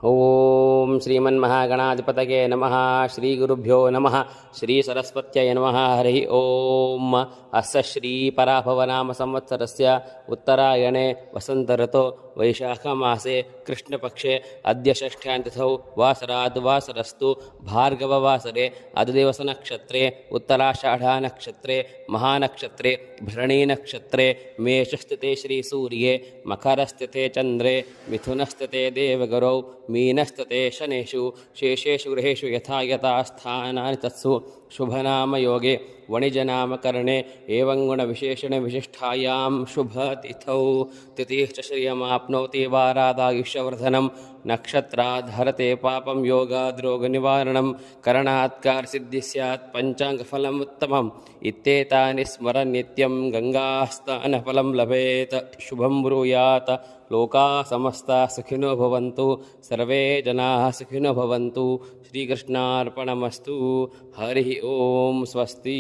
ಓಂ ಶ್ರೀಮನ್ಮಹಾಗಣಾಧಿಪತಯೇ ನಮಃ. ಶ್ರೀ ಗುರುಭ್ಯೋ ನಮಃ. ಶ್ರೀ ಸರಸ್ವತ್ಯೈ ನಮಃ. ಹರಿ ಓಂ. ಅಸ್ಯ ಶ್ರೀ ಪರಾಭವನಾಮ ಸಂವತ್ಸರಸ್ಯ ಉತ್ತರಾಯಣೆ ವಸಂತಋತೋ ವೈಶಾಖಮಾಸೆ ಕೃಷ್ಣಪಕ್ಷೆ ಅದ್ಯ ಷಷ್ಠ್ಯಾಂತಿಥೌ ವಾಸರಾದ್ ವಾಸರಸ್ತು ಭಾರ್ಗವವಾಸರೆ ಅದಿವಸನಕ್ಷತ್ರೆ ಉತ್ತರಾಷಾಢನಕ್ಷತ್ರೆ ಮಹಾನಕ್ಷತ್ರೆ ಭರಣೀನಕ್ಷತ್ರೆ ಮೇಷಸ್ಥಿತೆ ಶ್ರೀಸೂರ್ಯೆ ಮಕರಸ್ಥಿತೆ ಚಂದ್ರೆ ಮಿಥುನಸ್ಥಿತೆ ದೇವಗುರೌ ಮೀನಸ್ಥಿತೆ ಶನೇಷು ಶೇಷೇಷು ಗೃಹೇಷು ಯಥಾ ಯಥಾ ಸ್ಥಾನಾನಿ ತತ್ಸು ಶುಭನಾಮಯೋಗೆ ವಣಿಜನಾಮಕರಣೆ ಏವಂಗುಣವಿಶೇಷಣ ವಿಶಿಷ್ಟಾಯಾಂ ಶುಭತಿಥೌ ತಿಥಿಶ್ಚ ಶ್ರಿಯಮಾಪ್ನೋತಿ ವಾರಾದಾಯುಷ್ಯವರ್ಧನಂ ನಕ್ಷತ್ರಾಧರತೆ ಪಾಪಂ ಯೋಗಾದ್ರೋಗನಿವಾರಣಂ ಕರಣಾತ್ಕಾರಸಿದ್ಧಿ ಸ್ಯಾತ್ ಪಂಚಾಂಗಫಲಂ ಉತ್ತಮಂ ಇತ್ಯೇತಾನಿ ಸ್ಮರನ್ ನಿತ್ಯಂ ಗಂಗಾಸ್ನಾನಫಲಂ ಲಭೇತ್. ಶುಭಂ ಬ್ರೂಯಾತ್. ಲೋಕಾ ಸಮಸ್ತಾ ಸುಖಿನೋ ಭವಂತು. ಸರ್ವೇ ಜನಾಃ ಸುಖಿನೋ ಭವಂತು. ಶ್ರೀಕೃಷ್ಣಾರ್ಪಣಮಸ್ತು. ಹರಿ ಓಂ. ಸ್ವಸ್ತಿ.